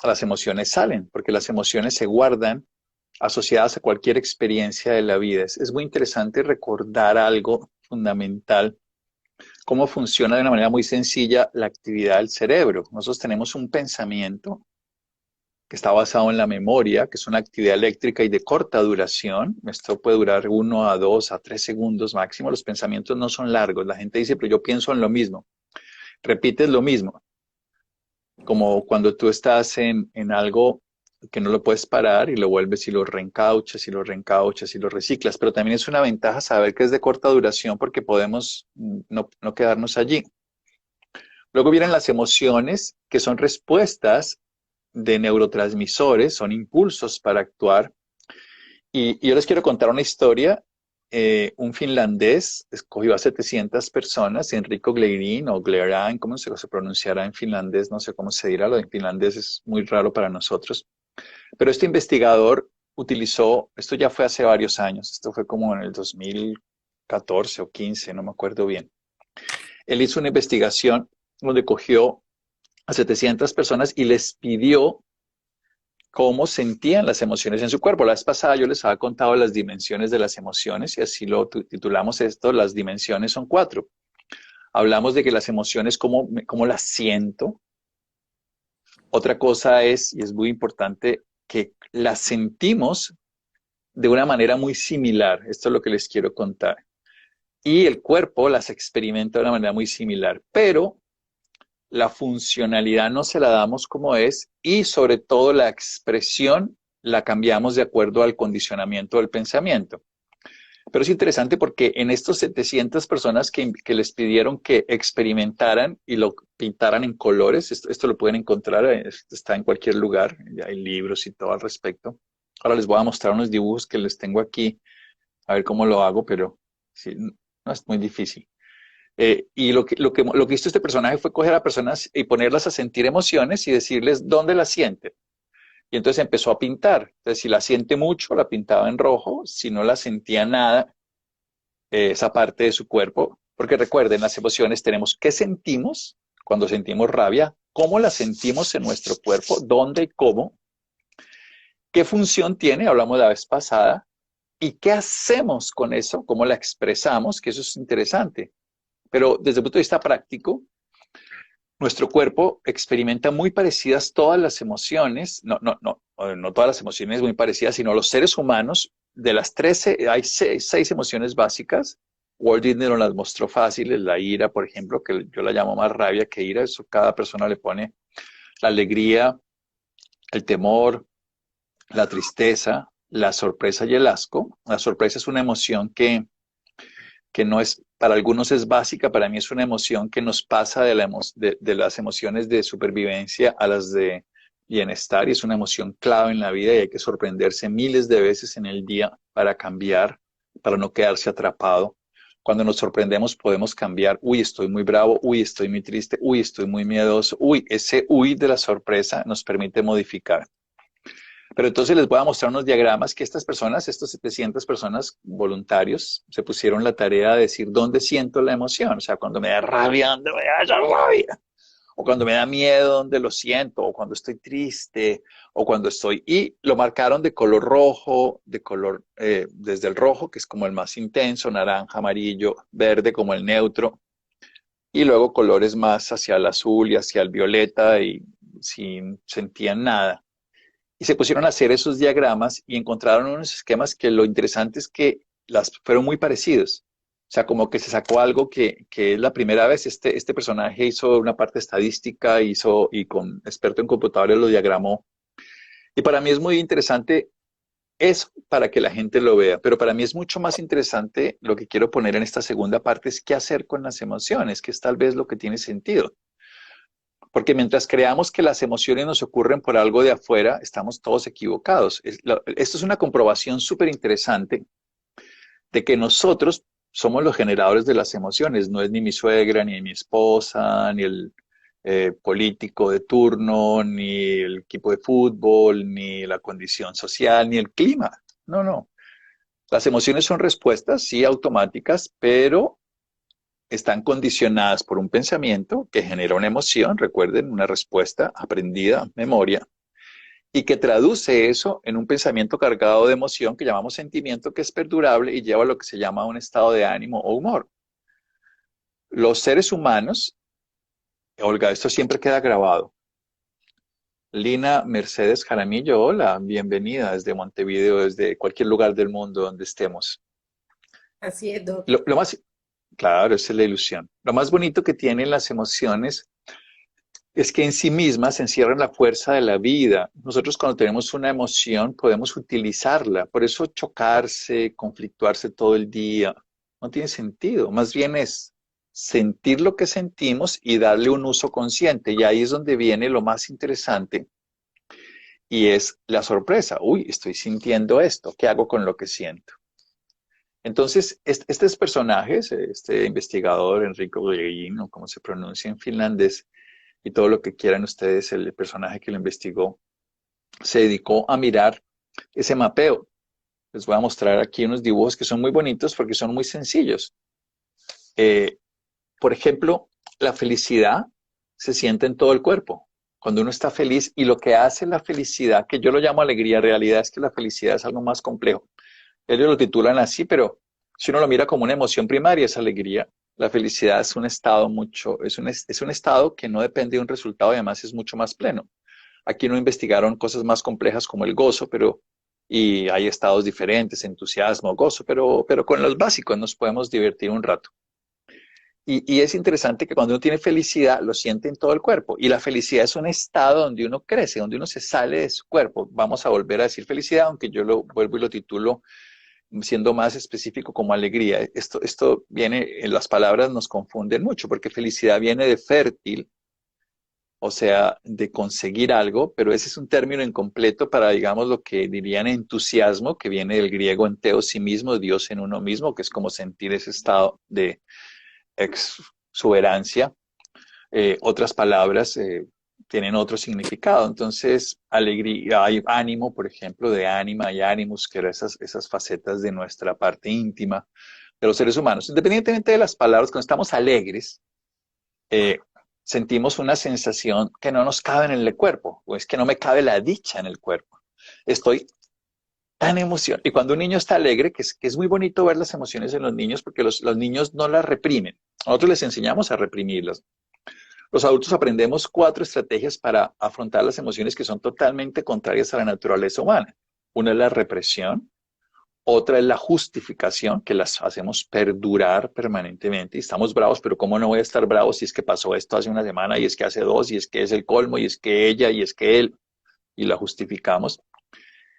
las emociones salen, porque las emociones se guardan asociadas a cualquier experiencia de la vida. Es muy interesante recordar algo fundamental, cómo funciona de una manera muy sencilla la actividad del cerebro. Nosotros tenemos un pensamiento que está basado en la memoria, que es una actividad eléctrica y de corta duración. Esto puede durar 1 a 2 a 3 segundos máximo. Los pensamientos no son largos. La gente dice, pero yo pienso en lo mismo. Repites lo mismo, como cuando tú estás en algo que no lo puedes parar y lo vuelves y lo reencauchas y lo reencauchas y lo reciclas. Pero también es una ventaja saber que es de corta duración porque podemos no quedarnos allí. Luego vienen las emociones, que son respuestas de neurotransmisores, son impulsos para actuar. Y yo les quiero contar una historia. Un finlandés escogió a 700 personas, Enrico Gleirin o Gleran, ¿cómo se pronunciará en finlandés? No sé cómo se dirá, lo de finlandés es muy raro para nosotros. Pero este investigador utilizó, esto ya fue hace varios años, esto fue como en el 2014 o 15, no me acuerdo bien. Él hizo una investigación donde cogió a 700 personas y les pidió cómo sentían las emociones en su cuerpo. La vez pasada yo les había contado las dimensiones de las emociones y así lo titulamos esto, las dimensiones son 4. Hablamos de que las emociones, cómo las siento. Otra cosa es, y es muy importante, que las sentimos de una manera muy similar. Esto es lo que les quiero contar. Y el cuerpo las experimenta de una manera muy similar, pero la funcionalidad no se la damos como es y sobre todo la expresión la cambiamos de acuerdo al condicionamiento del pensamiento. Pero es interesante porque en estos 700 personas que les pidieron que experimentaran y lo pintaran en colores, esto lo pueden encontrar, está en cualquier lugar, hay libros y todo al respecto. Ahora les voy a mostrar unos dibujos que les tengo aquí, a ver cómo lo hago, pero sí, no es muy difícil. Y lo que hizo este personaje fue coger a personas y ponerlas a sentir emociones y decirles dónde las sienten. Y entonces empezó a pintar. Entonces, si la siente mucho, la pintaba en rojo. Si no la sentía nada, esa parte de su cuerpo. Porque recuerden, las emociones tenemos qué sentimos cuando sentimos rabia, cómo la sentimos en nuestro cuerpo, dónde y cómo, qué función tiene, hablamos la vez pasada, y qué hacemos con eso, cómo la expresamos, que eso es interesante. Pero desde el punto de vista práctico, nuestro cuerpo experimenta muy parecidas todas las emociones, no todas las emociones muy parecidas, sino los seres humanos, de las 13, hay 6 emociones básicas. Walt Disney nos las mostró fáciles, la ira, por ejemplo, que yo la llamo más rabia que ira, eso cada persona le pone la alegría, el temor, la tristeza, la sorpresa y el asco. La sorpresa es una emoción que no es, para algunos es básica, para mí es una emoción que nos pasa de las emociones de supervivencia a las de bienestar y es una emoción clave en la vida y hay que sorprenderse miles de veces en el día para cambiar, para no quedarse atrapado. Cuando nos sorprendemos podemos cambiar, uy, estoy muy bravo, uy, estoy muy triste, uy, estoy muy miedoso, uy, ese uy de la sorpresa nos permite modificar. Pero entonces les voy a mostrar unos diagramas que estas personas, estos 700 personas voluntarios, se pusieron la tarea de decir dónde siento la emoción. O sea, cuando me da rabia, ¿dónde me da esa rabia? O cuando me da miedo, ¿dónde lo siento? O cuando estoy triste, o cuando estoy... Y lo marcaron de color rojo, de color, desde el rojo, que es como el más intenso, naranja, amarillo, verde como el neutro, y luego colores más hacia el azul y hacia el violeta, y sin sentían nada y se pusieron a hacer esos diagramas y encontraron unos esquemas que lo interesante es que las fueron muy parecidos. O sea, como que se sacó algo que es la primera vez. Este personaje hizo una parte estadística, y con experto en computadores lo diagramó. Y para mí es muy interesante eso para que la gente lo vea. Pero para mí es mucho más interesante lo que quiero poner en esta segunda parte es qué hacer con las emociones, que es tal vez lo que tiene sentido. Porque mientras creamos que las emociones nos ocurren por algo de afuera, estamos todos equivocados. Esto es una comprobación súper interesante de que nosotros somos los generadores de las emociones. No es ni mi suegra, ni mi esposa, ni el político de turno, ni el equipo de fútbol, ni la condición social, ni el clima. No, no. Las emociones son respuestas, sí, automáticas, pero están condicionadas por un pensamiento que genera una emoción, recuerden, una respuesta aprendida, memoria, y que traduce eso en un pensamiento cargado de emoción que llamamos sentimiento, que es perdurable y lleva a lo que se llama un estado de ánimo o humor. Los seres humanos, Olga, esto siempre queda grabado. Lina Mercedes Jaramillo, hola, bienvenida desde Montevideo, desde cualquier lugar del mundo donde estemos. Así es, Doc. Lo más, claro, esa es la ilusión. Lo más bonito que tienen las emociones es que en sí mismas encierran la fuerza de la vida. Nosotros cuando tenemos una emoción podemos utilizarla. Por eso chocarse, conflictuarse todo el día, no tiene sentido. Más bien es sentir lo que sentimos y darle un uso consciente. Y ahí es donde viene lo más interesante y es la sorpresa. Uy, estoy sintiendo esto. ¿Qué hago con lo que siento? Entonces, estos personajes, este investigador, Enrico Guillermin, o como se pronuncia en finlandés, y todo lo que quieran ustedes, el personaje que lo investigó, se dedicó a mirar ese mapeo. Les voy a mostrar aquí unos dibujos que son muy bonitos porque son muy sencillos. Eh, por ejemplo, la felicidad se siente en todo el cuerpo. Cuando uno está feliz y lo que hace la felicidad, que yo lo llamo alegría, en realidad es que la felicidad es algo más complejo. Ellos lo titulan así, pero si uno lo mira como una emoción primaria, es alegría. La felicidad es un estado es un estado que no depende de un resultado y además es mucho más pleno. Aquí no investigaron cosas más complejas como el gozo, y hay estados diferentes, entusiasmo, gozo, pero con los básicos nos podemos divertir un rato. Y es interesante que cuando uno tiene felicidad, lo siente en todo el cuerpo. Y la felicidad es un estado donde uno crece, donde uno se sale de su cuerpo. Vamos a volver a decir felicidad, aunque yo lo vuelvo y lo titulo siendo más específico como alegría. Esto viene, en las palabras nos confunden mucho, porque felicidad viene de fértil, o sea, de conseguir algo, pero ese es un término incompleto para, digamos, lo que dirían entusiasmo, que viene del griego enteo, sí mismo, Dios en uno mismo, que es como sentir ese estado de exuberancia. Otras palabras tienen otro significado. Entonces, alegría, hay ánimo, por ejemplo, de ánima y ánimos, que eran esas facetas de nuestra parte íntima de los seres humanos. Independientemente de las palabras, cuando estamos alegres, eh, sentimos una sensación que no nos cabe en el cuerpo, o es que no me cabe la dicha en el cuerpo. Estoy tan emocionado. Y cuando un niño está alegre, que es muy bonito ver las emociones en los niños, porque los niños no las reprimen. Nosotros les enseñamos a reprimirlas. Los adultos aprendemos 4 estrategias para afrontar las emociones que son totalmente contrarias a la naturaleza humana. Una es la represión, otra es la justificación, que las hacemos perdurar permanentemente. Y estamos bravos, pero ¿cómo no voy a estar bravo si es que pasó esto hace una semana y es que hace 2 y es que es el colmo y es que ella y es que él? Y la justificamos.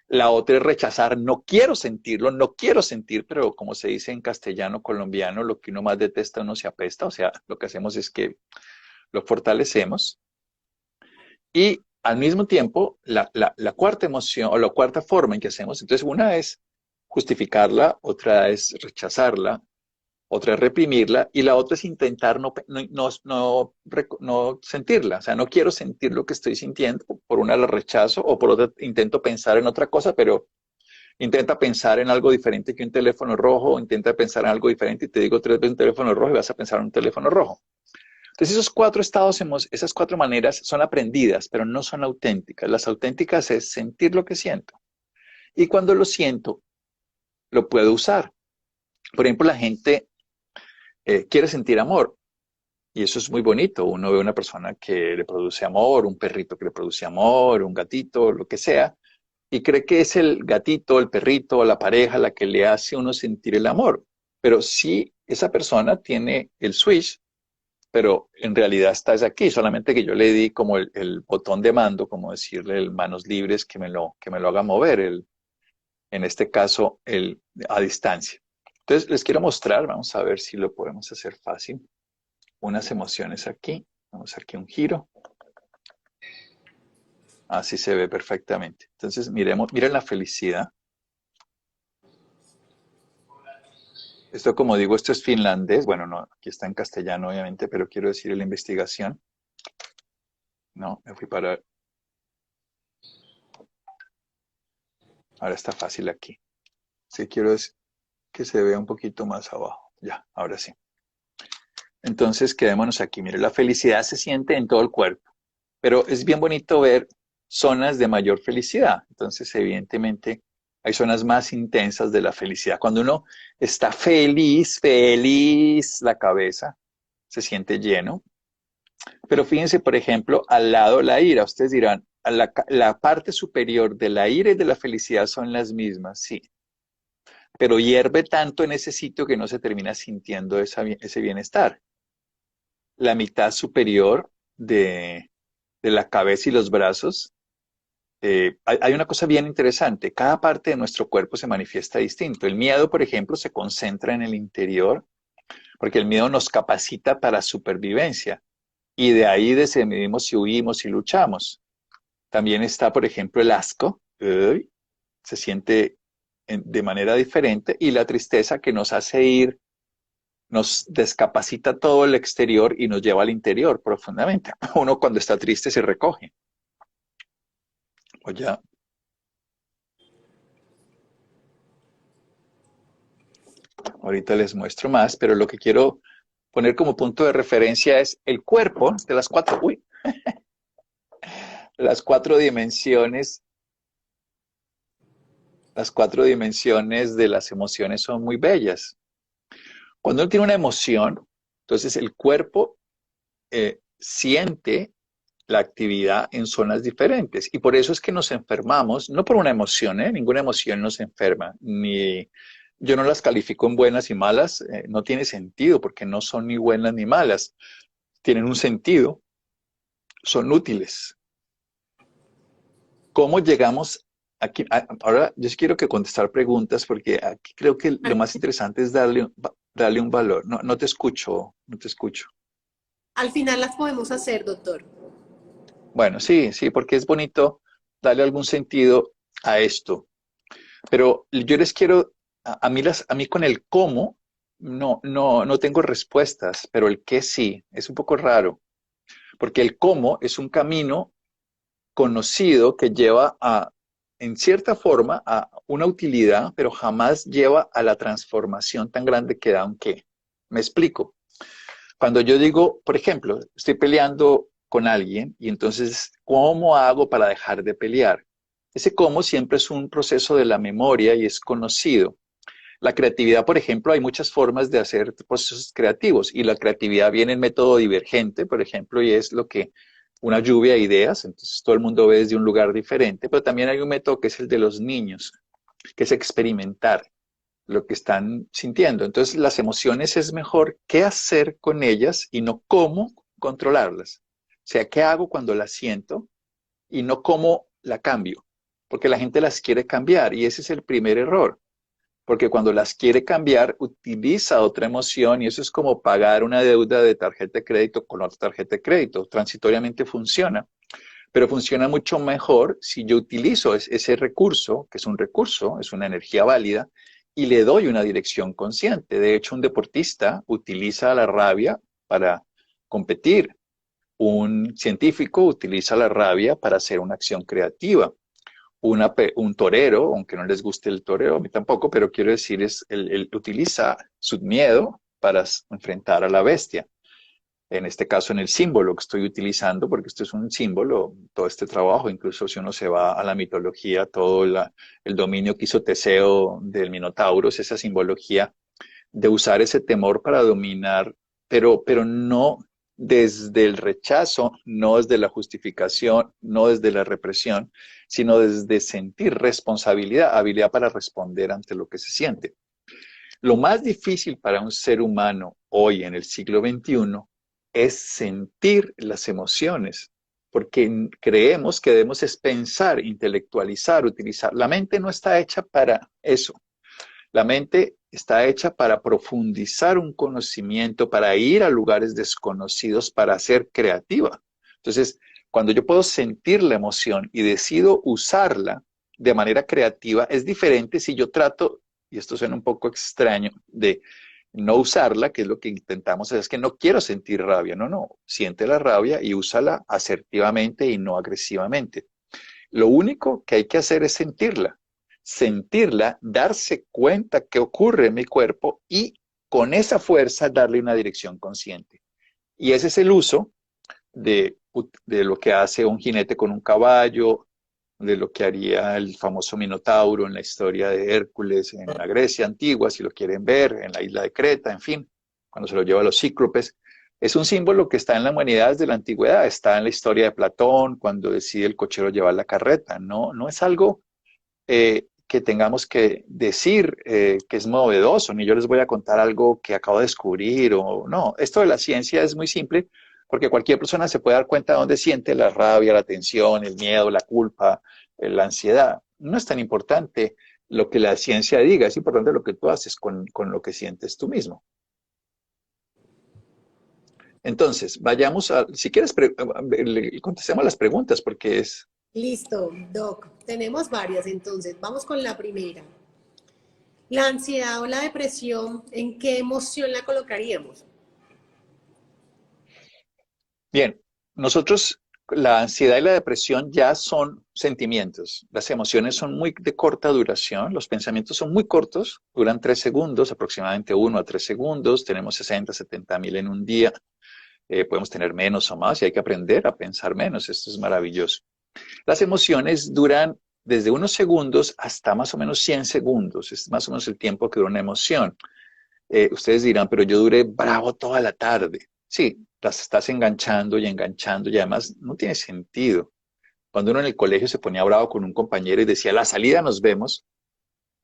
La otra es rechazar, no quiero sentirlo, no quiero sentir, pero como se dice en castellano colombiano, lo que uno más detesta uno se apesta, o sea, lo que hacemos es que lo fortalecemos. Y al mismo tiempo, la cuarta emoción o la cuarta forma en que hacemos, entonces una es justificarla, otra es rechazarla, otra es reprimirla y la otra es intentar no sentirla. O sea, no quiero sentir lo que estoy sintiendo, por una la rechazo o por otra intento pensar en otra cosa, pero intenta pensar en algo diferente que un teléfono rojo, intenta pensar en algo diferente y te digo 3 veces un teléfono rojo y vas a pensar en un teléfono rojo. Entonces, esos 4 estados, esas 4 maneras son aprendidas, pero no son auténticas. Las auténticas es sentir lo que siento. Y cuando lo siento, lo puedo usar. Por ejemplo, la gente quiere sentir amor. Y eso es muy bonito. Uno ve una persona que le produce amor, un perrito que le produce amor, un gatito, lo que sea, y cree que es el gatito, el perrito, la pareja la que le hace a uno sentir el amor. Pero si esa persona tiene el switch, pero en realidad estás aquí, solamente que yo le di como el botón de mando, como decirle el manos libres que me lo haga mover, en este caso a distancia. Entonces les quiero mostrar, vamos a ver si lo podemos hacer fácil, unas emociones aquí, vamos aquí un giro, así se ve perfectamente. Entonces miren la felicidad. Esto como digo, esto es finlandés, bueno, no, aquí está en castellano obviamente, pero quiero decir la investigación. No, me fui para, ahora está fácil aquí. Sí, quiero decir que se vea un poquito más abajo. Ya, ahora sí. Entonces, quedémonos aquí. Mire, la felicidad se siente en todo el cuerpo, pero es bien bonito ver. zonas de mayor felicidad. Entonces, evidentemente, hay zonas más intensas de la felicidad. Cuando uno está feliz, feliz, la cabeza se siente lleno. Pero fíjense, por ejemplo, al lado la ira. Ustedes dirán, la parte superior de la ira y de la felicidad son las mismas, sí. Pero hierve tanto en ese sitio que no se termina sintiendo ese bienestar. La mitad superior de la cabeza y los brazos, hay una cosa bien interesante. Cada parte de nuestro cuerpo se manifiesta distinto. El miedo, por ejemplo, se concentra en el interior porque el miedo nos capacita para supervivencia. Y de ahí decidimos si huimos, si luchamos. También está, por ejemplo, el asco, se siente de manera diferente, y la tristeza que nos hace ir, nos descapacita todo el exterior y nos lleva al interior profundamente. Uno cuando está triste se recoge. O ya, ahorita les muestro más, pero lo que quiero poner como punto de referencia es el cuerpo de las cuatro dimensiones. Las cuatro dimensiones de las emociones son muy bellas. Cuando uno tiene una emoción, entonces el cuerpo siente la actividad en zonas diferentes. Y por eso es que nos enfermamos, no por una emoción, ninguna emoción nos enferma, ni yo no las califico en buenas y malas, no tiene sentido porque no son ni buenas ni malas, tienen un sentido, son útiles. ¿Cómo llegamos aquí? Ahora yo sí quiero que contestar preguntas porque aquí creo que lo más interesante es darle un valor. No, no te escucho, no te escucho. Al final las podemos hacer, doctor. Bueno, sí, sí, porque es bonito darle algún sentido a esto. Pero yo les quiero, a mí con el cómo, no tengo respuestas, pero el qué sí, es un poco raro, porque el cómo es un camino conocido que lleva en cierta forma, a una utilidad, pero jamás lleva a la transformación tan grande que da un qué. Me explico. Cuando yo digo, por ejemplo, estoy peleando con alguien y entonces, ¿cómo hago para dejar de pelear? Ese cómo siempre es un proceso de la memoria y es conocido. La creatividad, por ejemplo, hay muchas formas de hacer procesos creativos y la creatividad viene en método divergente, por ejemplo, y es lo que una lluvia de ideas, entonces todo el mundo ve desde un lugar diferente, pero también hay un método que es el de los niños, que es experimentar lo que están sintiendo. Entonces, las emociones es mejor qué hacer con ellas y no cómo controlarlas. O sea, qué hago cuando las siento y no cómo la cambio, porque la gente las quiere cambiar y ese es el primer error, porque cuando las quiere cambiar utiliza otra emoción y eso es como pagar una deuda de tarjeta de crédito con otra tarjeta de crédito. Transitoriamente funciona, pero funciona mucho mejor si yo utilizo ese recurso, que es un recurso, es una energía válida, y le doy una dirección consciente. De hecho, un deportista utiliza la rabia para competir. Un científico utiliza la rabia para hacer una acción creativa. Un torero, aunque no les guste el torero, a mí tampoco, pero quiero decir, él utiliza su miedo para enfrentar a la bestia. En este caso, en el símbolo que estoy utilizando, porque esto es un símbolo, todo este trabajo, incluso si uno se va a la mitología, todo el dominio que hizo Teseo del Minotauro, es esa simbología de usar ese temor para dominar, pero no desde el rechazo, no desde la justificación, no desde la represión, sino desde sentir responsabilidad, habilidad para responder ante lo que se siente. Lo más difícil para un ser humano hoy en el siglo XXI es sentir las emociones, porque creemos que debemos es pensar, intelectualizar, utilizar. La mente no está hecha para eso. La mente está hecha para profundizar un conocimiento, para ir a lugares desconocidos, para ser creativa. Entonces, cuando yo puedo sentir la emoción y decido usarla de manera creativa, es diferente si yo trato, y esto suena un poco extraño, de no usarla, que es lo que intentamos hacer, es que no quiero sentir rabia, no, siente la rabia y úsala asertivamente y no agresivamente. Lo único que hay que hacer es sentirla, darse cuenta qué ocurre en mi cuerpo y con esa fuerza darle una dirección consciente. Y ese es el uso de de lo que hace un jinete con un caballo, de lo que haría el famoso Minotauro en la historia de Hércules en la Grecia antigua, si lo quieren ver, en la isla de Creta, en fin, cuando se lo lleva a los cíclopes. Es un símbolo que está en la humanidad desde la antigüedad, está en la historia de Platón, cuando decide el cochero llevar la carreta. No, no es algo que tengamos que decir que es novedoso, ni yo les voy a contar algo que acabo de descubrir, o no, esto de la ciencia es muy simple, porque cualquier persona se puede dar cuenta de dónde siente la rabia, la tensión, el miedo, la culpa, la ansiedad. No es tan importante lo que la ciencia diga, es importante lo que tú haces con lo que sientes tú mismo. Entonces, vayamos a, si quieres, contestemos las preguntas, porque es, Listo, Doc. Tenemos varias, entonces. Vamos con la primera. La ansiedad o la depresión, ¿en qué emoción la colocaríamos? bien, nosotros, la ansiedad y la depresión ya son sentimientos. Las emociones son muy de corta duración, los pensamientos son muy cortos, duran 3 segundos, aproximadamente 1 a 3 segundos, tenemos 60, 70 mil en un día, podemos tener menos o más y hay que aprender a pensar menos, esto es maravilloso. Las emociones duran desde unos segundos hasta más o menos 100 segundos, es más o menos el tiempo que dura una emoción. Ustedes dirán, pero yo duré bravo toda la tarde. Sí, las estás enganchando y además no tiene sentido. Cuando uno en el colegio se ponía bravo con un compañero y decía, a la salida nos vemos,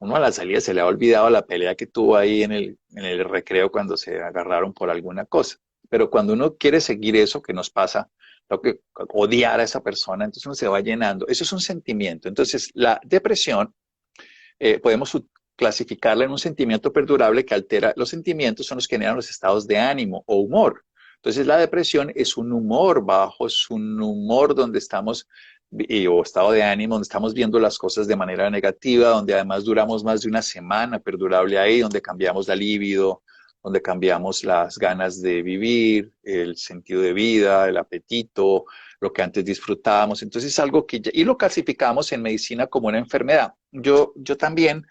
uno a la salida se le ha olvidado la pelea que tuvo ahí en el recreo cuando se agarraron por alguna cosa. Pero cuando uno quiere seguir eso que nos pasa, lo que odiar a esa persona, entonces uno se va llenando. Eso es un sentimiento. Entonces, la depresión podemos clasificarla en un sentimiento perdurable que altera. Los sentimientos son los que generan los estados de ánimo o humor. Entonces la depresión es un humor bajo, es un humor donde estamos, o estado de ánimo, donde estamos viendo las cosas de manera negativa, donde además duramos más de una semana perdurable ahí, donde cambiamos la libido, donde cambiamos las ganas de vivir, el sentido de vida, el apetito, lo que antes disfrutábamos. Entonces es algo que, y lo clasificamos en medicina como una enfermedad. Yo también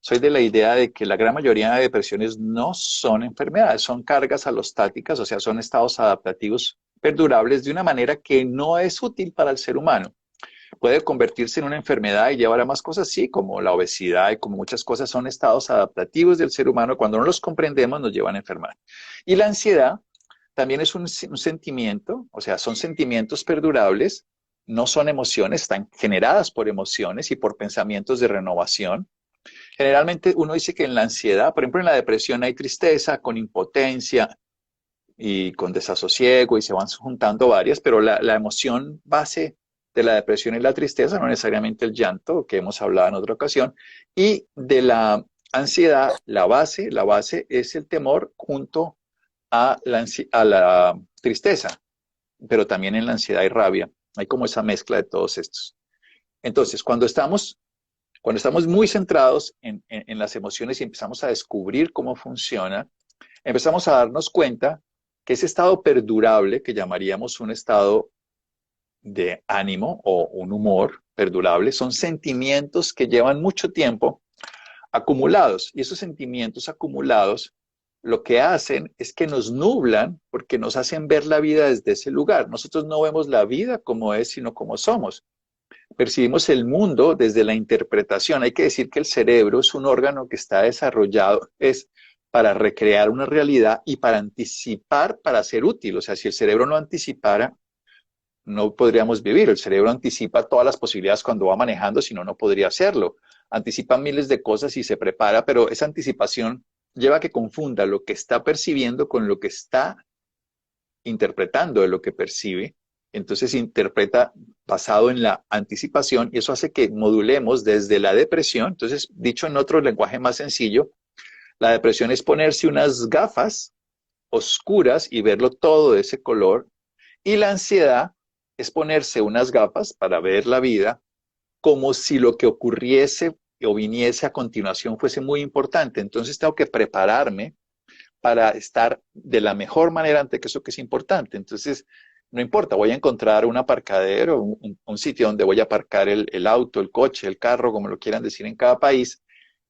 soy de la idea de que la gran mayoría de depresiones no son enfermedades, son cargas alostáticas, o sea, son estados adaptativos perdurables de una manera que no es útil para el ser humano. Puede convertirse en una enfermedad y llevar a más cosas, sí, como la obesidad y como muchas cosas son estados adaptativos del ser humano. Cuando no los comprendemos, nos llevan a enfermar. Y la ansiedad también es un sentimiento, o sea, son sentimientos perdurables, no son emociones, están generadas por emociones y por pensamientos de renovación. Generalmente uno dice que en la ansiedad, por ejemplo, en la depresión hay tristeza con impotencia y con desasosiego y se van juntando varias, pero la emoción base de la depresión es la tristeza, no necesariamente el llanto, que hemos hablado en otra ocasión, y de la ansiedad, la base es el temor junto a la tristeza, pero también en la ansiedad y rabia. Hay como esa mezcla de todos estos. Entonces, cuando estamos muy centrados en las emociones y empezamos a descubrir cómo funciona, empezamos a darnos cuenta que ese estado perdurable, que llamaríamos un estado de ánimo o un humor perdurable, son sentimientos que llevan mucho tiempo acumulados. Y esos sentimientos acumulados lo que hacen es que nos nublan porque nos hacen ver la vida desde ese lugar. Nosotros no vemos la vida como es, sino como somos. Percibimos el mundo desde la interpretación. Hay que decir que el cerebro es un órgano que está desarrollado es para recrear una realidad y para anticipar, para ser útil. O sea, si el cerebro no anticipara, no podríamos vivir. El cerebro anticipa todas las posibilidades cuando va manejando, si no, no podría hacerlo. Anticipa miles de cosas y se prepara, pero esa anticipación lleva a que confunda lo que está percibiendo con lo que está interpretando de lo que percibe. Entonces interpreta basado en la anticipación y eso hace que modulemos desde la depresión. Entonces, dicho en otro lenguaje más sencillo, la depresión es ponerse unas gafas oscuras y verlo todo de ese color. Y la ansiedad es ponerse unas gafas para ver la vida como si lo que ocurriese o viniese a continuación fuese muy importante. Entonces tengo que prepararme para estar de la mejor manera ante eso que es importante. Entonces, no importa, voy a encontrar un aparcadero, un sitio donde voy a aparcar el auto, el coche, el carro, como lo quieran decir en cada país,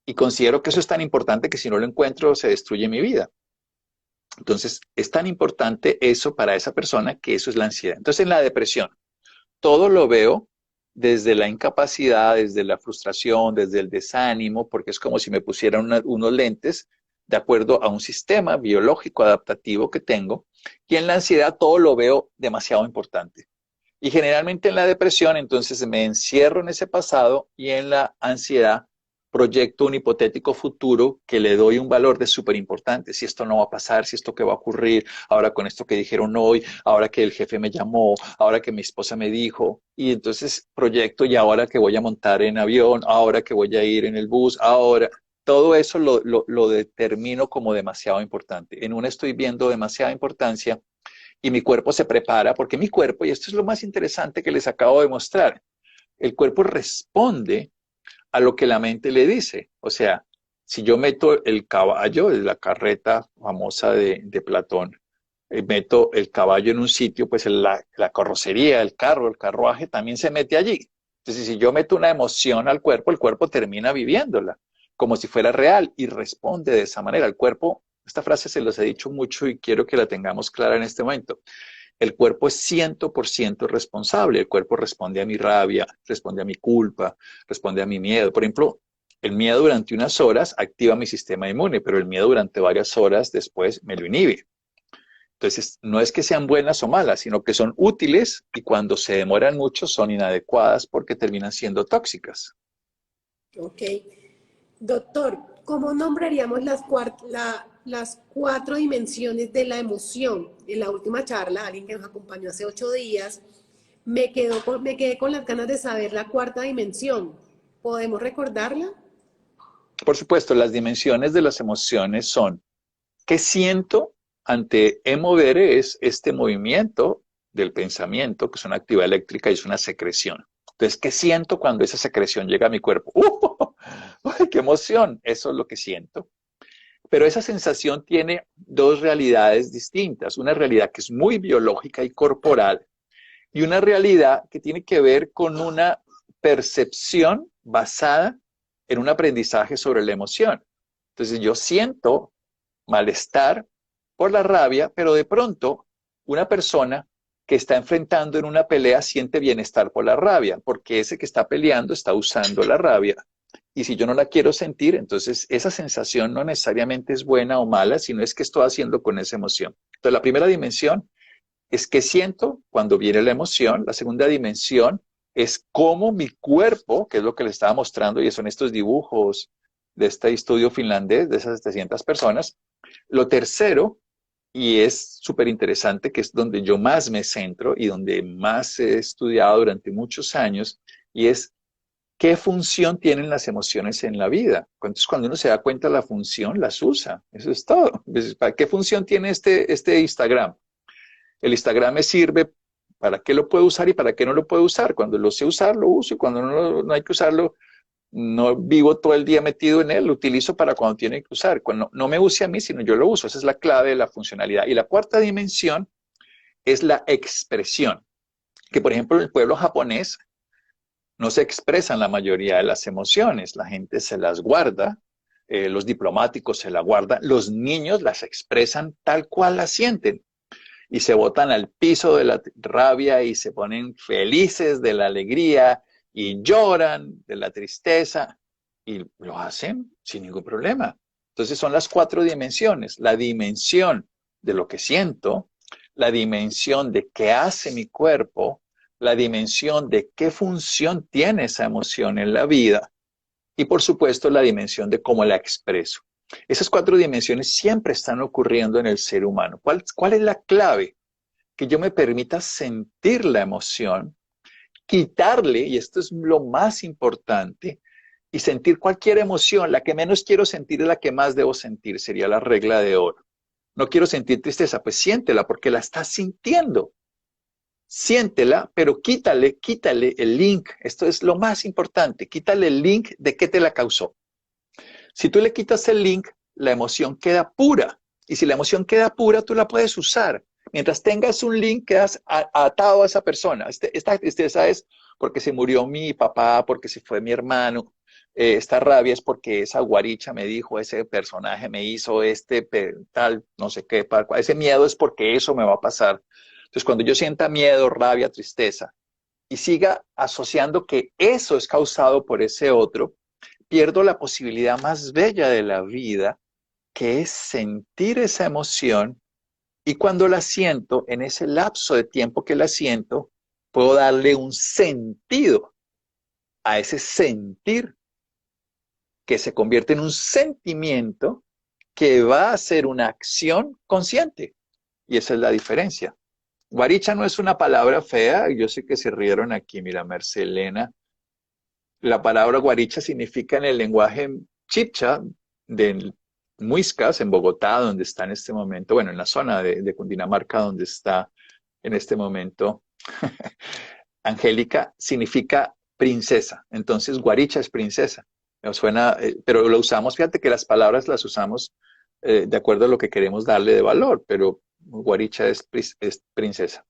y considero que eso es tan importante que si no lo encuentro se destruye mi vida. Entonces, es tan importante eso para esa persona que eso es la ansiedad. Entonces, en la depresión, todo lo veo desde la incapacidad, desde la frustración, desde el desánimo, porque es como si me pusieran unos lentes de acuerdo a un sistema biológico adaptativo que tengo, y en la ansiedad todo lo veo demasiado importante. Y generalmente en la depresión, entonces me encierro en ese pasado y en la ansiedad proyecto un hipotético futuro que le doy un valor de súper importante. Si esto no va a pasar, si esto que va a ocurrir, ahora con esto que dijeron hoy, ahora que el jefe me llamó, ahora que mi esposa me dijo. Y entonces proyecto y ahora que voy a montar en avión, ahora que voy a ir en el bus, ahora. Todo eso lo determino como demasiado importante. En una estoy viendo demasiada importancia y mi cuerpo se prepara, porque mi cuerpo, y esto es lo más interesante que les acabo de mostrar, el cuerpo responde a lo que la mente le dice. O sea, si yo meto el caballo, la carreta famosa de Platón, meto el caballo en un sitio, pues la carrocería, el carro, el carruaje también se mete allí. Entonces, si yo meto una emoción al cuerpo, el cuerpo termina viviéndola como si fuera real y responde de esa manera. El cuerpo, esta frase se los he dicho mucho y quiero que la tengamos clara en este momento. El cuerpo es 100% responsable. El cuerpo responde a mi rabia, responde a mi culpa, responde a mi miedo. Por ejemplo, el miedo durante unas horas activa mi sistema inmune, pero el miedo durante varias horas después me lo inhibe. Entonces, no es que sean buenas o malas, sino que son útiles y cuando se demoran mucho son inadecuadas porque terminan siendo tóxicas. Ok. Doctor, ¿cómo nombraríamos las cuatro dimensiones de la emoción? En la última charla, alguien que nos acompañó hace 8 días, me quedé con las ganas de saber la cuarta dimensión. ¿Podemos recordarla? Por supuesto, las dimensiones de las emociones son ¿qué siento ante emovere? Es este movimiento del pensamiento, que es una actividad eléctrica y es una secreción. Entonces, ¿qué siento cuando esa secreción llega a mi cuerpo? ¡Uy, qué emoción! Eso es lo que siento. Pero esa sensación tiene dos realidades distintas. Una realidad que es muy biológica y corporal y una realidad que tiene que ver con una percepción basada en un aprendizaje sobre la emoción. Entonces yo siento malestar por la rabia, pero de pronto una persona que está enfrentando en una pelea siente bienestar por la rabia, porque ese que está peleando está usando la rabia. Y si yo no la quiero sentir, entonces esa sensación no necesariamente es buena o mala, sino es que estoy haciendo con esa emoción. Entonces la primera dimensión es qué siento cuando viene la emoción. La segunda dimensión es cómo mi cuerpo, que es lo que le estaba mostrando, y son estos dibujos de este estudio finlandés de esas 700 personas. Lo tercero, y es súper interesante, que es donde yo más me centro y donde más he estudiado durante muchos años, y es qué función tienen las emociones en la vida. Entonces, cuando uno se da cuenta de la función, las usa. Eso es todo. ¿Para qué función tiene este Instagram? El Instagram me sirve para qué lo puedo usar y para qué no lo puedo usar. Cuando lo sé usar, lo uso y cuando no hay que usarlo, no vivo todo el día metido en él, lo utilizo para cuando tiene que usar. Cuando no me use a mí, sino yo lo uso. Esa es la clave de la funcionalidad. Y la cuarta dimensión es la expresión, que por ejemplo en el pueblo japonés no se expresan la mayoría de las emociones. La gente se las guarda, los diplomáticos se las guardan, los niños las expresan tal cual las sienten y se botan al piso de la rabia y se ponen felices de la alegría y lloran de la tristeza y lo hacen sin ningún problema. Entonces son las cuatro dimensiones, la dimensión de lo que siento, la dimensión de qué hace mi cuerpo, la dimensión de qué función tiene esa emoción en la vida y por supuesto la dimensión de cómo la expreso. Esas cuatro dimensiones siempre están ocurriendo en el ser humano. ¿Cuál es la clave? Que yo me permita sentir la emoción, quitarle, y esto es lo más importante, y sentir cualquier emoción. La que menos quiero sentir es la que más debo sentir, sería la regla de oro. No quiero sentir tristeza, pues siéntela porque la estás sintiendo. Siéntela, pero quítale el link. Esto es lo más importante. Quítale el link de qué te la causó. Si tú le quitas el link, la emoción queda pura. Y si la emoción queda pura, tú la puedes usar. Mientras tengas un link, quedas atado a esa persona. Esta tristeza es porque se murió mi papá, porque se fue mi hermano. esta rabia es porque esa guaricha me dijo, ese personaje me hizo tal, no sé qué, ese miedo es porque eso me va a pasar. Entonces, cuando yo sienta miedo, rabia, tristeza, y siga asociando que eso es causado por ese otro, pierdo la posibilidad más bella de la vida, que es sentir esa emoción, y cuando la siento, en ese lapso de tiempo que la siento, puedo darle un sentido a ese sentir que se convierte en un sentimiento que va a ser una acción consciente. Y esa es la diferencia. Guaricha no es una palabra fea, yo sé que se rieron aquí, mira, Marcelena. La palabra guaricha significa en el lenguaje chipcha de Muiscas, en Bogotá, donde está en este momento, bueno, en la zona de Cundinamarca, donde está en este momento Angélica, significa princesa. Entonces, guaricha es princesa. Nos suena, pero lo usamos, fíjate que las palabras las usamos de acuerdo a lo que queremos darle de valor, pero guaricha es princesa.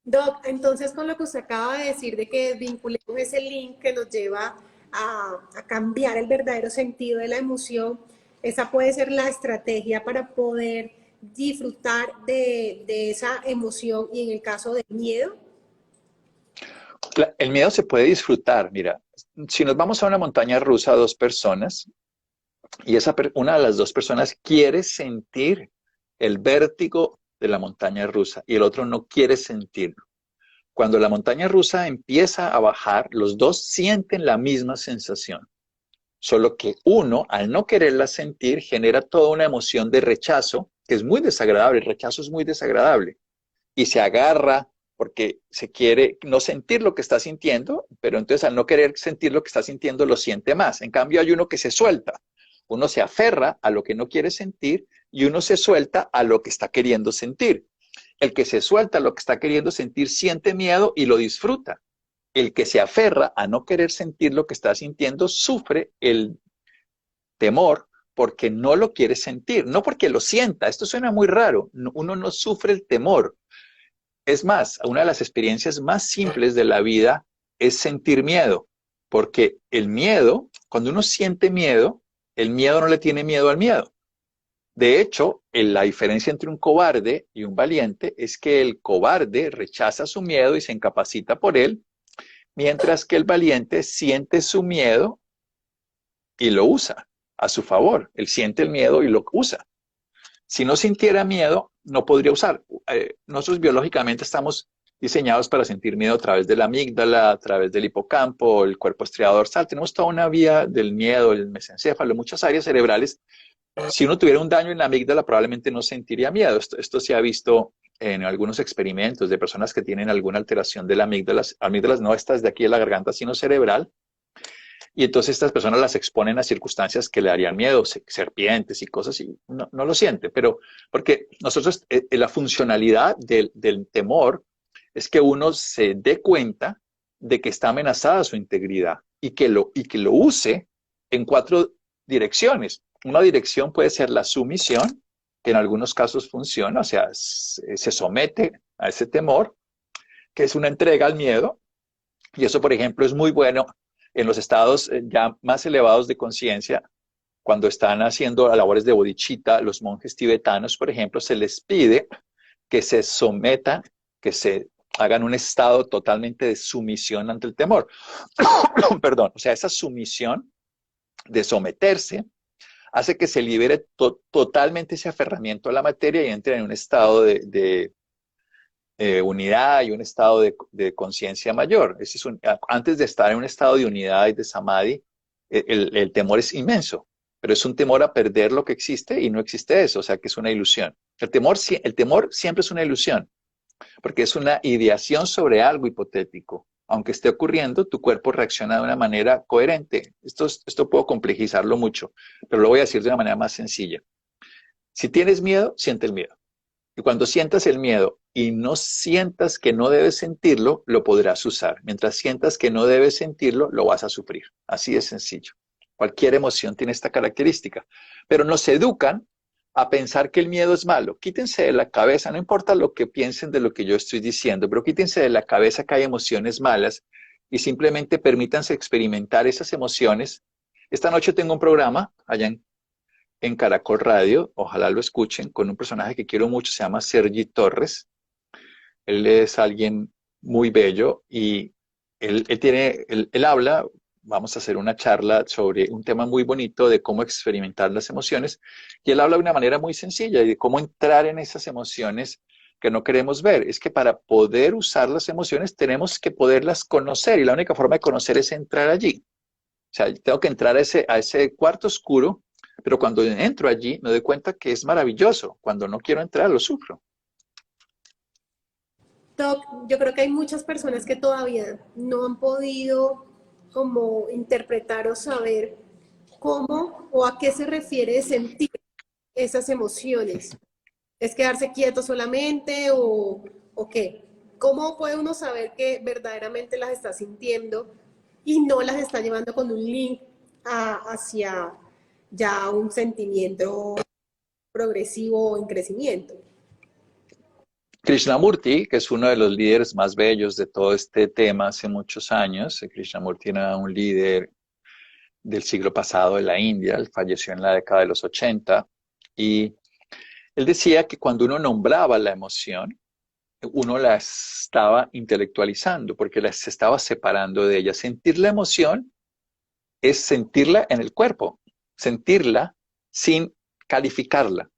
Doc, entonces con lo que usted acaba de decir de que vinculemos ese link que nos lleva a cambiar el verdadero sentido de la emoción, esa puede ser la estrategia para poder disfrutar de esa emoción y en el caso del miedo. El miedo se puede disfrutar. Mira, si nos vamos a una montaña rusa, dos personas, y una de las dos personas quiere sentir el vértigo de la montaña rusa y el otro no quiere sentirlo. Cuando la montaña rusa empieza a bajar, los dos sienten la misma sensación, solo que uno, al no quererla sentir, genera toda una emoción de rechazo, que es muy desagradable. El rechazo es muy desagradable y se agarra porque se quiere no sentir lo que está sintiendo, pero entonces al no querer sentir lo que está sintiendo, lo siente más. En cambio, hay uno que se suelta. Uno se aferra a lo que no quiere sentir y uno se suelta a lo que está queriendo sentir. El que se suelta a lo que está queriendo sentir siente miedo y lo disfruta. El que se aferra a no querer sentir lo que está sintiendo sufre el temor porque no lo quiere sentir, no porque lo sienta. Esto suena muy raro. Uno no sufre el temor. Es más, una de las experiencias más simples de la vida es sentir miedo, porque el miedo, cuando uno siente miedo, el miedo no le tiene miedo al miedo. De hecho, la diferencia entre un cobarde y un valiente es que el cobarde rechaza su miedo y se incapacita por él, mientras que el valiente siente su miedo y lo usa a su favor. Él siente el miedo y lo usa. Si no sintiera miedo, no podría usar. Nosotros biológicamente estamos diseñados para sentir miedo a través de la amígdala, a través del hipocampo, el cuerpo estriado dorsal. Tenemos toda una vía del miedo, el mesencéfalo, muchas áreas cerebrales. Si uno tuviera un daño en la amígdala, probablemente no sentiría miedo. Esto se ha visto en algunos experimentos de personas que tienen alguna alteración de la amígdalas no estas de aquí de la garganta, sino cerebral. Y entonces estas personas las exponen a circunstancias que le darían miedo, serpientes y cosas, y no lo siente. Pero porque nosotros, la funcionalidad del temor es que uno se dé cuenta de que está amenazada su integridad y que lo use en cuatro direcciones. Una dirección puede ser la sumisión, que en algunos casos funciona, o sea, se somete a ese temor, que es una entrega al miedo, y eso, por ejemplo, es muy bueno en los estados ya más elevados de conciencia. Cuando están haciendo labores de bodhicitta, los monjes tibetanos, por ejemplo, se les pide que se sometan, que se hagan un estado totalmente de sumisión ante el temor. Perdón, o sea, esa sumisión de someterse hace que se libere totalmente ese aferramiento a la materia y entre en un estado de unidad y un estado de conciencia mayor. Antes de estar en un estado de unidad y de samadhi, el temor es inmenso, pero es un temor a perder lo que existe y no existe eso, o sea que es una ilusión. El temor siempre es una ilusión, porque es una ideación sobre algo hipotético. Aunque esté ocurriendo, tu cuerpo reacciona de una manera coherente. Esto puedo complejizarlo mucho, pero lo voy a decir de una manera más sencilla. Si tienes miedo, siente el miedo. Y cuando sientas el miedo y no sientas que no debes sentirlo, lo podrás usar. Mientras sientas que no debes sentirlo, lo vas a sufrir. Así de sencillo. Cualquier emoción tiene esta característica. Pero nos educan a pensar que el miedo es malo. Quítense de la cabeza, no importa lo que piensen de lo que yo estoy diciendo, pero quítense de la cabeza que hay emociones malas y simplemente permítanse experimentar esas emociones Esta noche tengo un programa allá en Caracol Radio, ojalá lo escuchen, con un personaje que quiero mucho, se llama Sergi Torres. Él es alguien muy bello y él habla, vamos a hacer una charla sobre un tema muy bonito de cómo experimentar las emociones, y él habla de una manera muy sencilla de cómo entrar en esas emociones que no queremos ver. Es que para poder usar las emociones tenemos que poderlas conocer, y la única forma de conocer es entrar allí. O sea, tengo que entrar a ese cuarto oscuro, pero cuando entro allí me doy cuenta que es maravilloso. Cuando no quiero entrar, lo sufro. Doc, yo creo que hay muchas personas que todavía no han podido como interpretar o saber cómo o a qué se refiere sentir esas emociones. ¿Es quedarse quieto solamente o qué? ¿Cómo puede uno saber que verdaderamente las está sintiendo y no las está llevando con un link hacia ya un sentimiento progresivo o en crecimiento? Krishnamurti, que es uno de los líderes más bellos de todo este tema hace muchos años, Krishnamurti era un líder del siglo pasado de la India, él falleció en la década de los 80, y él decía que cuando uno nombraba la emoción, uno la estaba intelectualizando, porque se estaba separando de ella. Sentir la emoción es sentirla en el cuerpo, sentirla sin calificarla,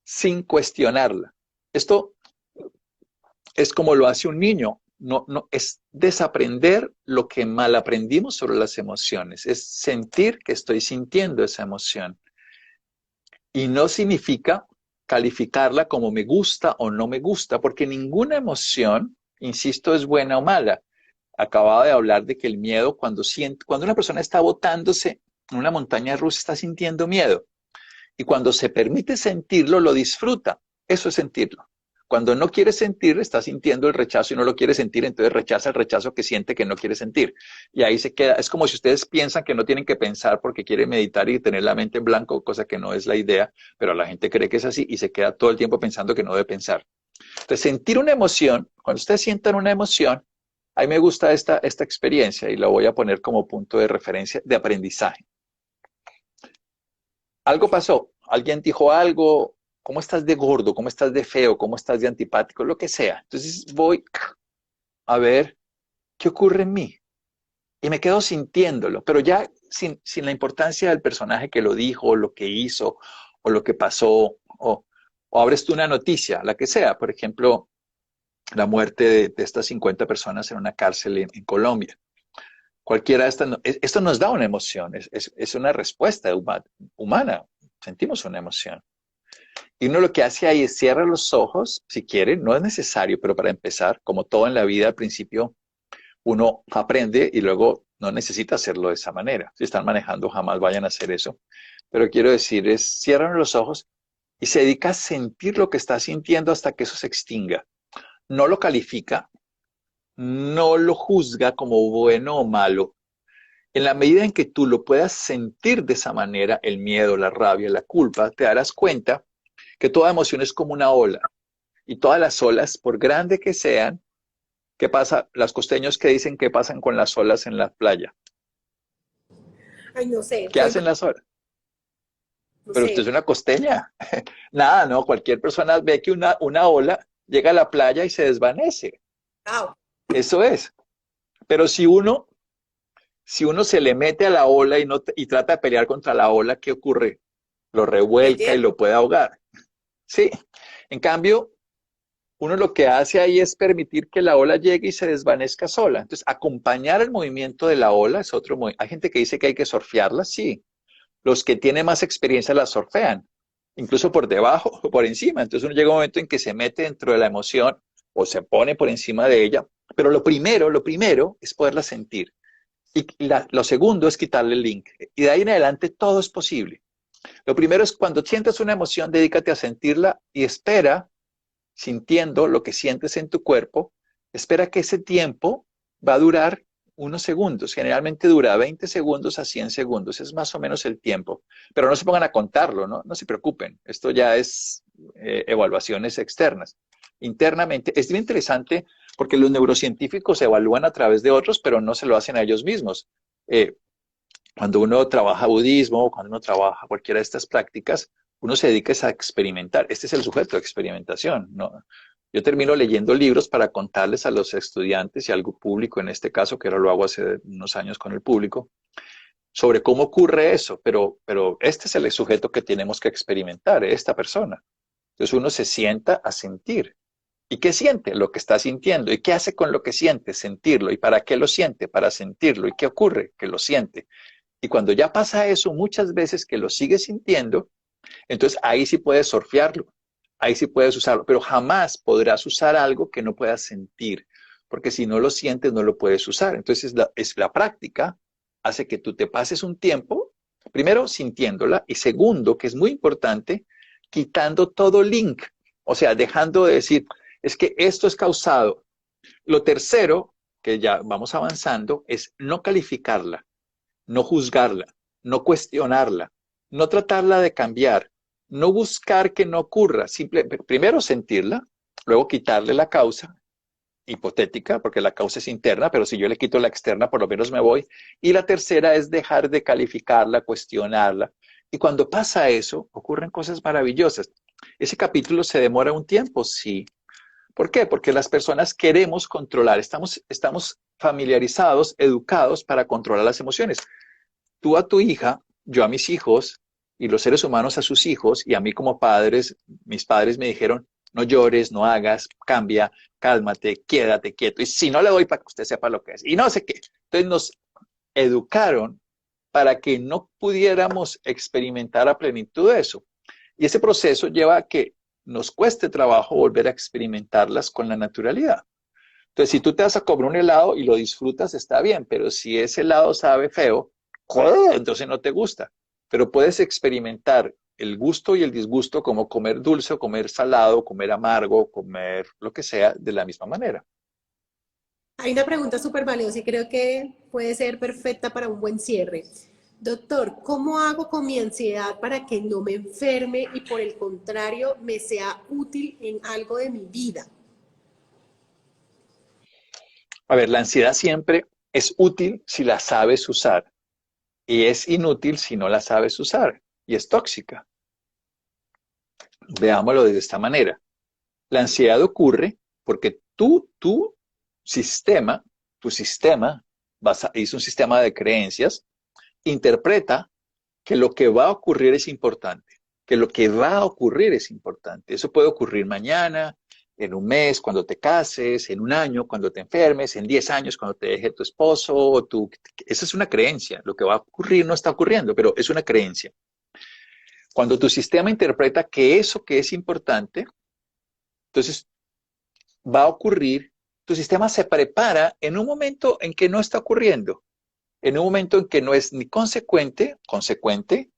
sin cuestionarla. Esto es como lo hace un niño. No, no, es desaprender lo que mal aprendimos sobre las emociones, es sentir que estoy sintiendo esa emoción. Y no significa calificarla como me gusta o no me gusta, porque ninguna emoción, insisto, es buena o mala. Acababa de hablar de que el miedo, cuando una persona está botándose en una montaña rusa, está sintiendo miedo. Y cuando se permite sentirlo, lo disfruta. Eso es sentirlo. Cuando no quiere sentir, está sintiendo el rechazo y no lo quiere sentir, entonces rechaza el rechazo que siente que no quiere sentir. Y ahí se queda. Es como si ustedes piensan que no tienen que pensar porque quieren meditar y tener la mente en blanco, cosa que no es la idea, pero la gente cree que es así y se queda todo el tiempo pensando que no debe pensar. Entonces, sentir una emoción, cuando ustedes sientan una emoción, a mí me gusta esta experiencia y la voy a poner como punto de referencia de aprendizaje. Algo pasó, alguien dijo algo, ¿cómo estás de gordo? ¿Cómo estás de feo? ¿Cómo estás de antipático? Lo que sea. Entonces voy a ver qué ocurre en mí y me quedo sintiéndolo, pero ya sin la importancia del personaje que lo dijo, o lo que hizo, o lo que pasó, o abres tú una noticia, la que sea, por ejemplo, la muerte de estas 50 personas en una cárcel en Colombia. Cualquiera de estas, esto nos da una emoción, es una respuesta humana, sentimos una emoción. Y uno lo que hace ahí es cierra los ojos, si quiere, no es necesario, pero para empezar, como todo en la vida, al principio uno aprende y luego no necesita hacerlo de esa manera. Si están manejando, jamás vayan a hacer eso. Pero quiero decir, es cierran los ojos y se dedica a sentir lo que está sintiendo hasta que eso se extinga. No lo califica, no lo juzga como bueno o malo. En la medida en que tú lo puedas sentir de esa manera, el miedo, la rabia, la culpa, te darás cuenta que toda emoción es como una ola. Y todas las olas, por grande que sean, ¿qué pasa? Los costeños que dicen qué pasan con las olas en la playa. Ay, no sé, ¿Qué hacen las olas? no Pero usted sé. es una costeña. Nada, no, cualquier persona ve que una ola llega a la playa y se desvanece. Ah, Eso es. Pero si uno se le mete a la ola y trata de pelear contra la ola, ¿qué ocurre? Lo se revuelca y lleva. lo puede ahogar. Sí. En cambio, uno lo que hace ahí es permitir que la ola llegue y se desvanezca sola. Entonces, acompañar el movimiento de la ola es otro movimiento. Hay gente que dice que hay que surfearla, sí. Los que tienen más experiencia la surfean, incluso por debajo o por encima. Entonces, uno llega a un momento en que se mete dentro de la emoción o se pone por encima de ella. Pero lo primero es poderla sentir. Y lo segundo es quitarle el link. Y de ahí en adelante todo es posible. Lo primero es cuando sientas una emoción, dedícate a sentirla y espera, sintiendo lo que sientes en tu cuerpo, espera que ese tiempo va a durar unos segundos. Generalmente dura 20 segundos a 100 segundos. Es más o menos el tiempo. Pero no se pongan a contarlo, ¿no? No se preocupen. Esto ya es evaluaciones externas. Internamente es bien interesante porque los neurocientíficos evalúan a través de otros, pero no se lo hacen a ellos mismos. Eh, Cuando uno trabaja budismo, cuando uno trabaja cualquiera de estas prácticas, uno se dedica a experimentar. Este es el sujeto de experimentación, ¿no? Yo termino leyendo libros para contarles a los estudiantes y al público, en este caso, que ahora lo hago hace unos años con el público, sobre cómo ocurre eso, pero este es el sujeto que tenemos que experimentar, esta persona. Entonces uno se sienta a sentir. ¿Y qué siente? Lo que está sintiendo. ¿Y qué hace con lo que siente? Sentirlo. ¿Y para qué lo siente? Para sentirlo. ¿Y qué ocurre? Que lo siente. Y cuando ya pasa eso, muchas veces que lo sigue sintiendo, entonces ahí sí puedes surfearlo, ahí sí puedes usarlo, pero jamás podrás usar algo que no puedas sentir, porque si no lo sientes no lo puedes usar. Entonces la práctica hace que tú te pases un tiempo, primero sintiéndola y segundo, que es muy importante, quitando todo link, o sea, dejando de decir, es que esto es causado. Lo tercero, que ya vamos avanzando, es no calificarla, no juzgarla, no cuestionarla, no tratarla de cambiar, no buscar que no ocurra, primero sentirla, luego quitarle la causa hipotética, porque la causa es interna, pero si yo le quito la externa, por lo menos me voy. Y la tercera es dejar de calificarla, cuestionarla. Y cuando pasa eso, ocurren cosas maravillosas. Ese capítulo se demora un tiempo, sí. ¿Por qué? Porque las personas queremos controlar, estamos familiarizados, educados para controlar las emociones. Tú a tu hija, yo a mis hijos, y los seres humanos a sus hijos, y a mí como padres, mis padres me dijeron, no llores, no hagas, cambia, cálmate, quédate quieto, y si no le doy para que usted sepa lo que es, y no sé qué. Entonces nos educaron para que no pudiéramos experimentar a plenitud eso. Y ese proceso lleva a que nos cueste trabajo volver a experimentarlas con la naturalidad. Entonces, si tú te vas a comer un helado y lo disfrutas, está bien, pero si ese helado sabe feo, entonces no te gusta. Pero puedes experimentar el gusto y el disgusto como comer dulce o comer salado, comer amargo, comer lo que sea de la misma manera. Hay una pregunta súper valiosa y creo que puede ser perfecta para un buen cierre. Doctor, ¿cómo hago con mi ansiedad para que no me enferme y por el contrario me sea útil en algo de mi vida? A ver, la ansiedad siempre es útil si la sabes usar y es inútil si no la sabes usar y es tóxica. Veámoslo de esta manera. La ansiedad ocurre porque sistema, tu sistema, es un sistema de creencias, interpreta que lo que va a ocurrir es importante, que lo que va a ocurrir es importante. Eso puede ocurrir mañana, en un mes, cuando te cases, en un año, cuando te enfermes, en 10 años, cuando te deje tu esposo. Esa es una creencia. Lo que va a ocurrir no está ocurriendo, pero es una creencia. Cuando tu sistema interpreta que eso que es importante, entonces va a ocurrir, tu sistema se prepara en un momento en que no está ocurriendo, en un momento en que no es ni consecuente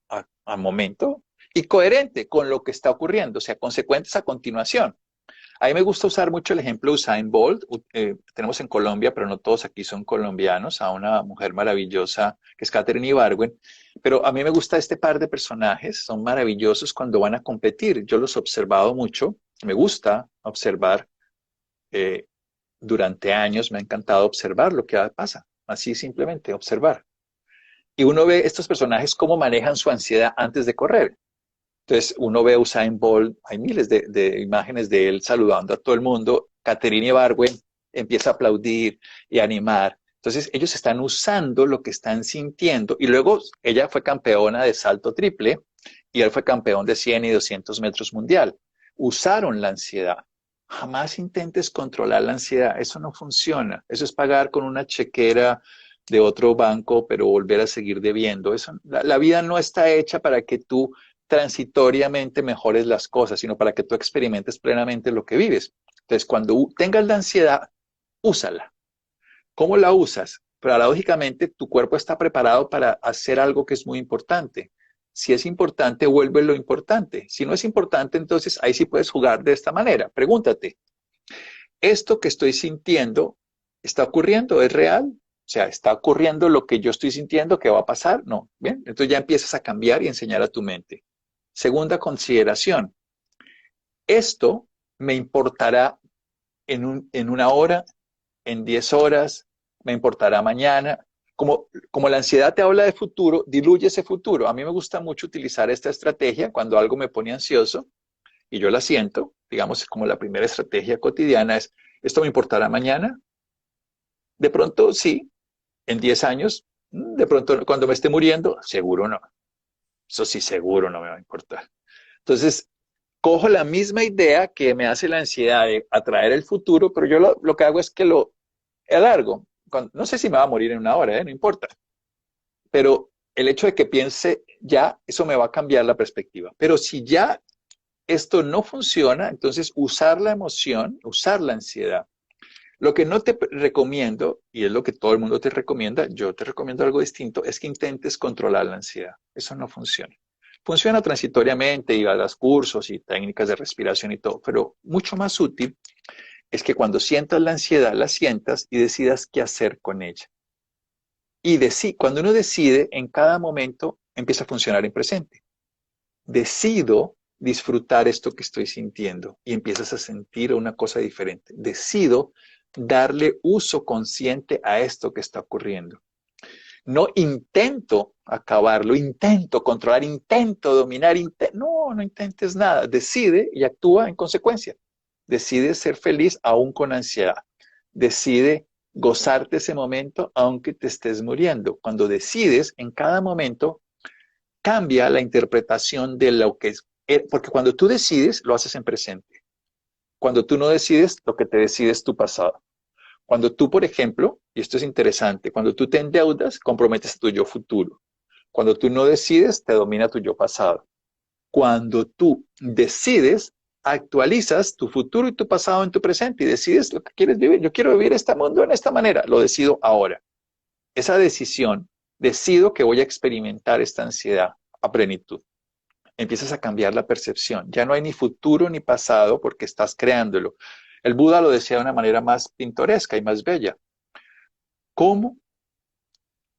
al momento, y coherente con lo que está ocurriendo, o sea, consecuentes a continuación. A mí me gusta usar mucho el ejemplo de Usain Bolt. Tenemos en Colombia, pero no todos aquí son colombianos, a una mujer maravillosa que es Katherine Ibargüen. Pero a mí me gusta este par de personajes, son maravillosos cuando van a competir. Yo los he observado mucho, me gusta observar. eh, durante años me ha encantado observar lo que pasa, así simplemente observar. Y uno ve estos personajes cómo manejan su ansiedad antes de correr. Entonces uno ve a Usain Bolt, hay miles de imágenes de él saludando a todo el mundo. Caterine Ibargüen empieza a aplaudir y animar. Entonces ellos están usando lo que están sintiendo y luego ella fue campeona de salto triple y él fue campeón de 100 y 200 metros mundial. Usaron la ansiedad. Jamás intentes controlar la ansiedad, eso no funciona. Eso es pagar con una chequera de otro banco, pero volver a seguir debiendo. La vida no está hecha para que tú transitoriamente mejores las cosas, sino para que tú experimentes plenamente lo que vives. Entonces, cuando tengas la ansiedad, úsala. ¿Cómo la usas? Paradójicamente, tu cuerpo está preparado para hacer algo que es muy importante. Si es importante, vuelve lo importante. Si no es importante, entonces ahí sí puedes jugar de esta manera. Pregúntate, ¿esto que estoy sintiendo está ocurriendo? ¿Es real? O sea, ¿está ocurriendo lo que yo estoy sintiendo que va a pasar? No. Bien, entonces ya empiezas a cambiar y enseñar a tu mente. Segunda consideración, esto me importará en una hora, en 10 horas, me importará mañana. como la ansiedad te habla de futuro, diluye ese futuro. A mí me gusta mucho utilizar esta estrategia cuando algo me pone ansioso y yo la siento, digamos, como la primera estrategia cotidiana es, ¿esto me importará mañana? De pronto sí, en 10 años, de pronto cuando me esté muriendo, seguro no. Eso sí, seguro no me va a importar. Entonces, cojo la misma idea que me hace la ansiedad de atraer el futuro, pero yo lo que hago es que lo alargo. No sé si me va a morir en una hora, no importa. Pero el hecho de que piense ya, eso me va a cambiar la perspectiva. Pero si ya esto no funciona, entonces usar la emoción, usar la ansiedad. Lo que no te recomiendo, y es lo que todo el mundo te recomienda, yo te recomiendo algo distinto, es que intentes controlar la ansiedad. Eso no funciona. Funciona transitoriamente y hagas cursos y técnicas de respiración y todo, pero mucho más útil es que cuando sientas la ansiedad, la sientas y decidas qué hacer con ella. Y cuando uno decide, en cada momento empieza a funcionar en presente. Decido disfrutar esto que estoy sintiendo y empiezas a sentir una cosa diferente. Decido darle uso consciente a esto que está ocurriendo. No intento acabarlo, intento controlar, intento dominar, no intentes nada. Decide y actúa en consecuencia. Decide ser feliz aún con ansiedad. Decide gozarte ese momento aunque te estés muriendo. Cuando decides, en cada momento cambia la interpretación de lo que es. Porque cuando tú decides, lo haces en presente. Cuando tú no decides, lo que te decide es tu pasado. Cuando tú, por ejemplo, y esto es interesante, cuando tú te endeudas, comprometes tu yo futuro. Cuando tú no decides, te domina tu yo pasado. Cuando tú decides, actualizas tu futuro y tu pasado en tu presente y decides lo que quieres vivir. Yo quiero vivir este mundo en esta manera, lo decido ahora. Esa decisión, decido que voy a experimentar esta ansiedad a plenitud. Empiezas a cambiar la percepción. Ya no hay ni futuro ni pasado porque estás creándolo. El Buda lo decía de una manera más pintoresca y más bella. ¿Cómo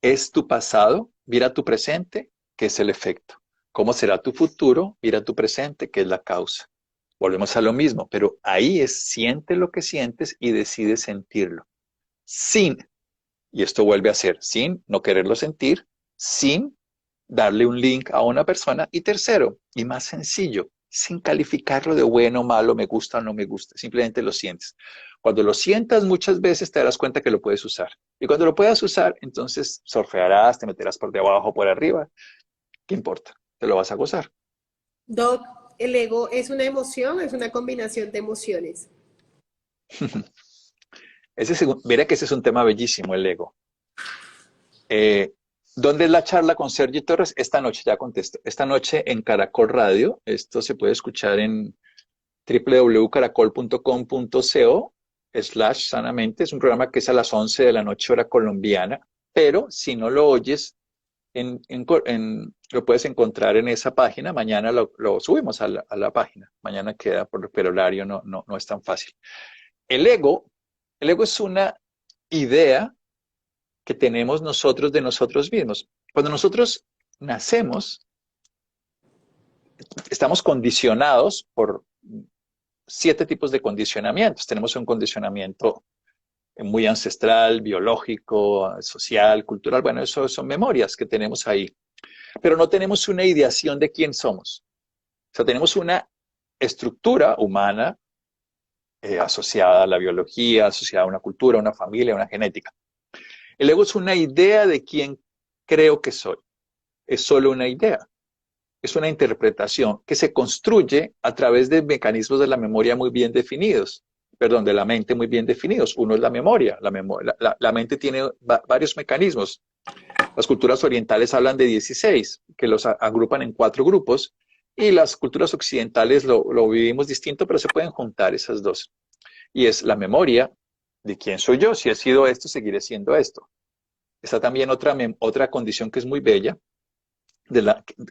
es tu pasado? Mira tu presente, que es el efecto. ¿Cómo será tu futuro? Mira tu presente, que es la causa. Volvemos a lo mismo, pero ahí es siente lo que sientes y decide sentirlo. Sin, y esto vuelve a ser, sin no quererlo sentir, sin darle un link a una persona. Y tercero, y más sencillo, sin calificarlo de bueno, malo, me gusta o no me gusta, simplemente lo sientes. Cuando lo sientas muchas veces te darás cuenta que lo puedes usar. Y cuando lo puedas usar, entonces surfearás, te meterás por debajo, por arriba. ¿Qué importa? Te lo vas a gozar. Doc, ¿el ego es una emoción o es una combinación de emociones? Verá que ese es un tema bellísimo, el ego. Eh, ¿Dónde es la charla con Sergio Torres? Esta noche, ya contesto. Esta noche en Caracol Radio. Esto se puede escuchar en www.caracol.com.co/sanamente. Es un programa que es a las 11 de la noche hora colombiana, pero si no lo oyes, lo puedes encontrar en esa página. Mañana lo subimos a la página. Mañana queda, pero el horario no es tan fácil. El ego, el ego es una idea que tenemos nosotros de nosotros mismos. Cuando nosotros nacemos, estamos condicionados por 7 tipos de condicionamientos. Tenemos un condicionamiento muy ancestral, biológico, social, cultural. Bueno, eso son memorias que tenemos ahí. Pero no tenemos una ideación de quién somos. O sea, tenemos una estructura humana asociada a la biología, asociada a una cultura, a una familia, a una genética. El ego es una idea de quién creo que soy. Es solo una idea. Es una interpretación que se construye a través de mecanismos de la memoria muy bien definidos. Perdón, de la mente muy bien definidos. Uno es la memoria. La mente tiene varios mecanismos. Las culturas orientales hablan de 16, que los agrupan en 4 grupos, y las culturas occidentales lo vivimos distinto, pero se pueden juntar esas dos. Y es la memoria de quién soy yo. Si he sido esto, seguiré siendo esto. Está también otra condición que es muy bella,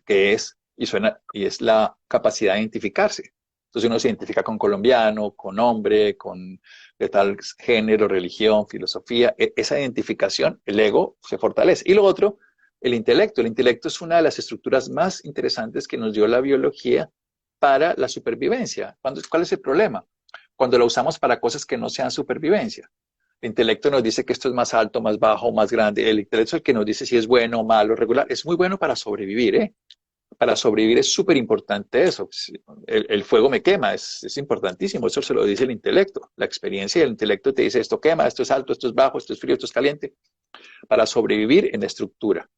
que es, y es la capacidad de identificarse. Entonces uno se identifica con colombiano, con hombre, con de tal género, religión, filosofía. Esa identificación, el ego, se fortalece. Y lo otro, el intelecto. El intelecto es una de las estructuras más interesantes que nos dio la biología para la supervivencia. ¿Cuál es el problema? Cuando lo usamos para cosas que no sean supervivencia. El intelecto nos dice que esto es más alto, más bajo, más grande. El intelecto es el que nos dice si es bueno, malo, regular. Es muy bueno para sobrevivir, ¿eh? Para sobrevivir es súper importante eso. El fuego me quema, es importantísimo. Eso se lo dice el intelecto. La experiencia del intelecto te dice esto quema, esto es alto, esto es bajo, esto es frío, esto es caliente. Para sobrevivir en la estructura.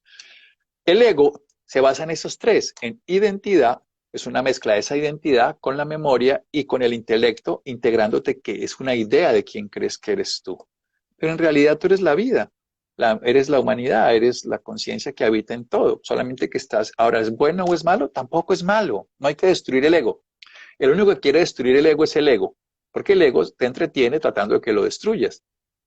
El ego se basa en esos tres, en identidad, es una mezcla de esa identidad con la memoria y con el intelecto, integrándote que es una idea de quién crees que eres tú. Pero en realidad tú eres la vida, eres la humanidad, eres la conciencia que habita en todo. Solamente que estás, ahora, ¿es bueno o es malo? Tampoco es malo. No hay que destruir el ego. El único que quiere destruir el ego es el ego, porque el ego te entretiene tratando de que lo destruyas.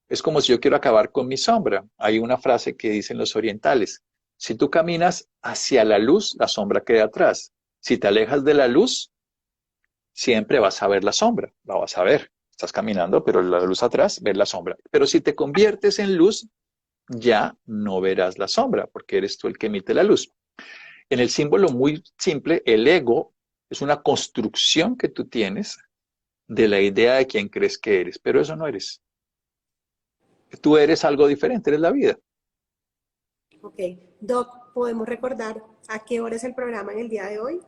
Es como si yo quiero acabar con mi sombra. Hay una frase que dicen los orientales: si tú caminas hacia la luz, la sombra queda atrás. Si te alejas de la luz, siempre vas a ver la sombra, la vas a ver. Estás caminando, pero la luz atrás, ver la sombra. Pero si te conviertes en luz, ya no verás la sombra, porque eres tú el que emite la luz. En el símbolo muy simple, el ego es una construcción que tú tienes de la idea de quién crees que eres, pero eso no eres. Tú eres algo diferente, eres la vida. Ok. Doc, ¿podemos recordar a qué hora es el programa en el día de hoy?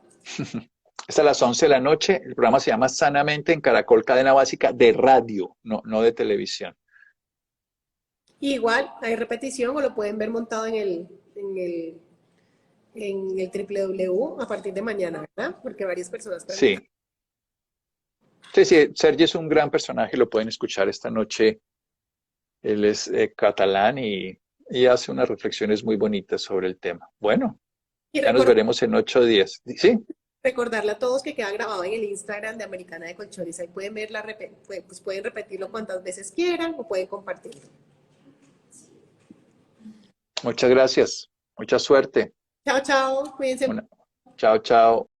Es a las 11 de la noche. El programa se llama Sanamente en Caracol Cadena Básica de radio, no de televisión. Igual, hay repetición o lo pueden ver montado en el www a partir de mañana, ¿verdad? Porque varias personas Sí, preguntan. sí, Sergi es un gran personaje, lo pueden escuchar esta noche. Él es catalán y hace unas reflexiones muy bonitas sobre el tema. Bueno, Y ya nos veremos en 8 días. Sí, recordarle a todos que queda grabado en el Instagram de Americana de Colchones. Ahí pueden ver pues pueden repetirlo cuantas veces quieran o pueden compartirlo. muchas gracias. Mucha suerte. Chao, chao. Cuídense. Chao, chao.